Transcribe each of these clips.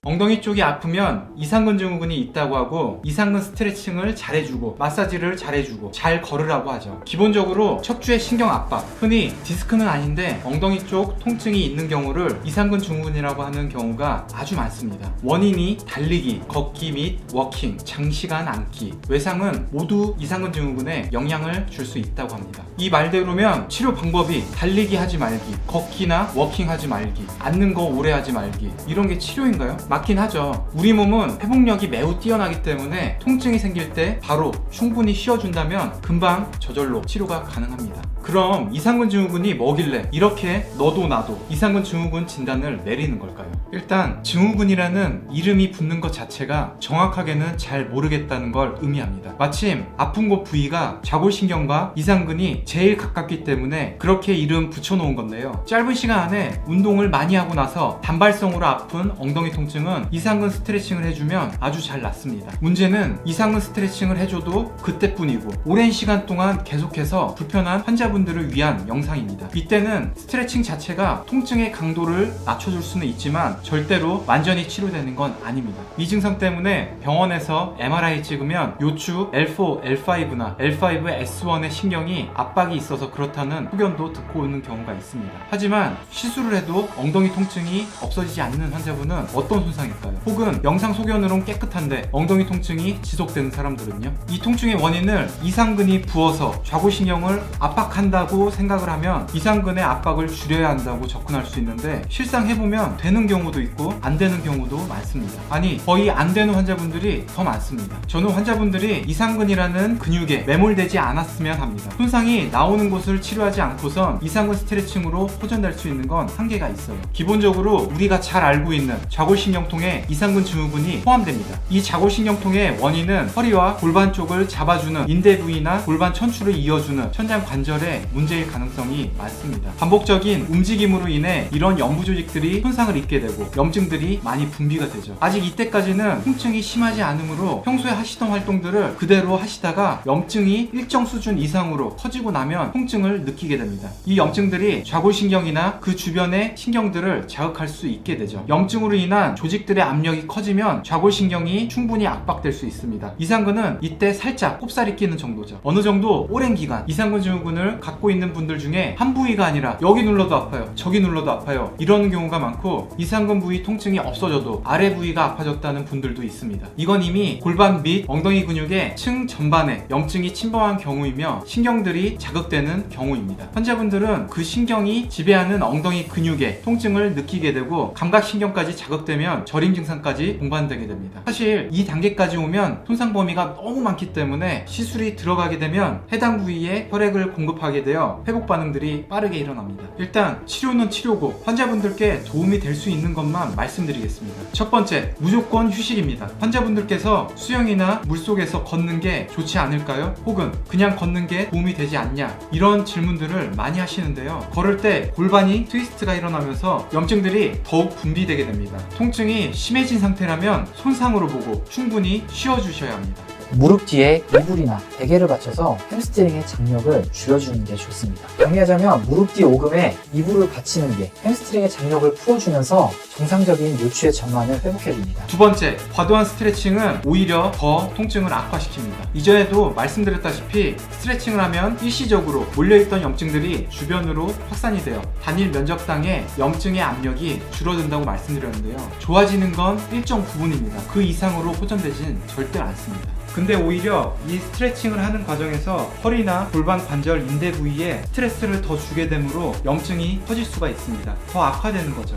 엉덩이 쪽이 아프면 이상근 증후군이 있다고 하고 이상근 스트레칭을 잘해주고 마사지를 잘해주고 잘 걸으라고 하죠. 기본적으로 척추의 신경 압박, 흔히 디스크는 아닌데 엉덩이 쪽 통증이 있는 경우를 이상근 증후군이라고 하는 경우가 아주 많습니다. 원인이 달리기, 걷기 및 워킹, 장시간 앉기, 외상은 모두 이상근 증후군에 영향을 줄 수 있다고 합니다. 이 말대로면 치료 방법이 달리기 하지 말기, 걷기나 워킹 하지 말기, 앉는 거 오래 하지 말기, 이런 게 치료인가요? 맞긴 하죠. 우리 몸은 회복력이 매우 뛰어나기 때문에 통증이 생길 때 바로 충분히 쉬어준다면 금방 저절로 치료가 가능합니다. 그럼 이상근 증후군이 뭐길래 이렇게 너도 나도 이상근 증후군 진단을 내리는 걸까요? 일단 증후군이라는 이름이 붙는 것 자체가 정확하게는 잘 모르겠다는 걸 의미합니다. 마침 아픈 곳 부위가 좌골신경과 이상근이 제일 가깝기 때문에 그렇게 이름 붙여놓은 건데요. 짧은 시간 안에 운동을 많이 하고 나서 단발성으로 아픈 엉덩이 통증은 이상근 스트레칭을 해주면 아주 잘 낫습니다. 문제는 이상근 스트레칭을 해줘도 그때뿐이고 오랜 시간 동안 계속해서 불편한 환자분들을 위한 영상입니다. 이때는 스트레칭 자체가 통증의 강도를 낮춰줄 수는 있지만 절대로 완전히 치료되는 건 아닙니다. 이 증상 때문에 병원에서 MRI 찍으면 요추 L4, L5나 L5, S1의 신경이 압박이 있어서 그렇다는 소견도 듣고 오는 경우가 있습니다. 하지만 시술을 해도 엉덩이 통증이 없어지지 않는 환자분은 어떤 손상일까요? 혹은 영상 소견으로는 깨끗한데 엉덩이 통증이 지속되는 사람들은요? 이 통증의 원인을 이상근이 부어서 좌골신경을 압박한다고 생각을 하면 이상근의 압박을 줄여야 한다고 접근할 수 있는데 실상 해보면 되는 경우도 있고 안 되는 경우도 많습니다. 아니 거의 안 되는 환자분들이 더 많습니다. 저는 환자분들이 이상근이라는 근육에 매몰되지 않았으면 합니다. 손상이 나오는 곳을 치료하지 않고선 이상근 스트레칭으로 호전될 수 있는 건 한계가 있어요. 기본적으로 우리가 잘 알고 있는 좌골신경통에 이상근 증후군이 포함됩니다. 이 좌골신경통의 원인은 허리와 골반 쪽을 잡아주는 인대 부위나 골반 천추를 이어주는 천장 관절의 문제일 가능성이 많습니다. 반복적인 움직임으로 인해 이런 연부 조직들이 손상을 입게 되고 염증들이 많이 분비가 되죠. 아직 이때까지는 통증이 심하지 않으므로 평소에 하시던 활동들을 그대로 하시다가 염증이 일정 수준 이상으로 커지고 나면 통증을 느끼게 됩니다. 이 염증들이 좌골신경이나 그 주변의 신경들을 자극할 수 있게 되죠. 염증으로 인한 조직들의 압력이 커지면 좌골신경이 충분히 압박될 수 있습니다. 이상근은 이때 살짝 꼽살이 끼는 정도죠. 어느 정도 오랜 기간 이상근 증후군을 갖고 있는 분들 중에 한 부위가 아니라 여기 눌러도 아파요, 저기 눌러도 아파요, 이런 경우가 많고 이상근 부위 통증이 없어져도 아래 부위가 아파졌다는 분들도 있습니다. 이건 이미 골반 및 엉덩이 근육의 층 전반에 염증이 침범한 경우이며 신경들이 자극되는 경우입니다. 환자분들은 그 신경이 지배하는 엉덩이 근육에 통증을 느끼게 되고 감각신경까지 자극되면 저림 증상까지 동반되게 됩니다. 사실 이 단계까지 오면 손상 범위가 너무 많기 때문에 시술이 들어가게 되면 해당 부위에 혈액을 공급하게 되어 회복 반응들이 빠르게 일어납니다. 일단 치료는 치료고 환자분들께 도움이 될 수 있는 것만 말씀드리겠습니다. 첫 번째, 무조건 휴식입니다. 환자분들께서 수영이나 물속에서 걷는 게 좋지 않을까요? 혹은 그냥 걷는 게 도움이 되지 않냐? 이런 질문들을 많이 하시는데요. 걸을 때 골반이 트위스트가 일어나면서 염증들이 더욱 분비되게 됩니다. 통증이 심해진 상태라면 손상으로 보고 충분히 쉬어주셔야 합니다. 무릎 뒤에 이불이나 베개를 받쳐서 햄스트링의 장력을 줄여주는 게 좋습니다. 정리하자면 무릎 뒤 오금에 이불을 받치는 게 햄스트링의 장력을 풀어주면서 정상적인 요추의 전만을 회복해줍니다. 두 번째, 과도한 스트레칭은 오히려 더 통증을 악화시킵니다. 이전에도 말씀드렸다시피 스트레칭을 하면 일시적으로 몰려있던 염증들이 주변으로 확산이 되어 단일 면적당의 염증의 압력이 줄어든다고 말씀드렸는데요. 좋아지는 건 일정 부분입니다. 그 이상으로 호전되진 절대 않습니다. 근데 오히려 이 스트레칭을 하는 과정에서 허리나 골반 관절 인대 부위에 스트레스를 더 주게 되므로 염증이 커질 수가 있습니다. 더 악화되는 거죠.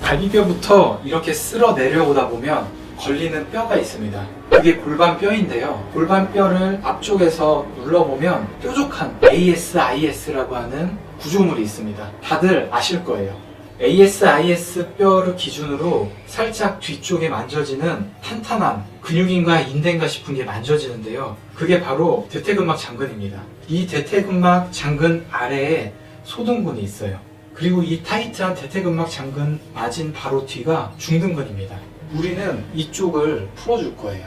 갈비뼈부터 이렇게 쓸어 내려오다 보면 걸리는 뼈가 있습니다. 그게 골반뼈인데요. 골반뼈를 앞쪽에서 눌러보면 뾰족한 ASIS라고 하는 구조물이 있습니다. 다들 아실 거예요. ASIS 뼈를 기준으로 살짝 뒤쪽에 만져지는 탄탄한 근육인가 인대인가 싶은 게 만져지는데요. 그게 바로 대퇴근막 장근입니다. 이 대퇴근막 장근 아래에 소등근이 있어요. 그리고 이 타이트한 대퇴근막 장근 맞은 바로 뒤가 중등근입니다. 우리는 이쪽을 풀어줄 거예요.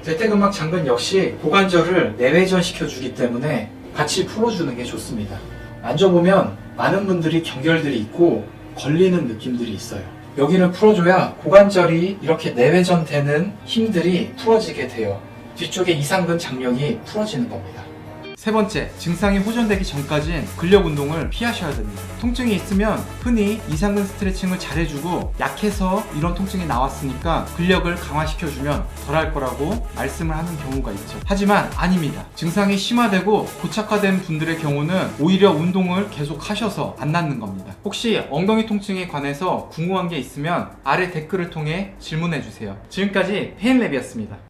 대퇴근막 장근 역시 고관절을 내외전 시켜주기 때문에 같이 풀어주는 게 좋습니다. 만져보면 많은 분들이 경결들이 있고 걸리는 느낌들이 있어요. 여기를 풀어줘야 고관절이 이렇게 내외전되는 힘들이 풀어지게 돼요. 뒤쪽에 이상근 장력이 풀어지는 겁니다. 세 번째, 증상이 호전되기 전까진 근력 운동을 피하셔야 됩니다. 통증이 있으면 흔히 이상근 스트레칭을 잘해주고 약해서 이런 통증이 나왔으니까 근력을 강화시켜주면 덜할 거라고 말씀을 하는 경우가 있죠. 하지만 아닙니다. 증상이 심화되고 고착화된 분들의 경우는 오히려 운동을 계속 하셔서 안 낫는 겁니다. 혹시 엉덩이 통증에 관해서 궁금한 게 있으면 아래 댓글을 통해 질문해 주세요. 지금까지 페인랩이었습니다.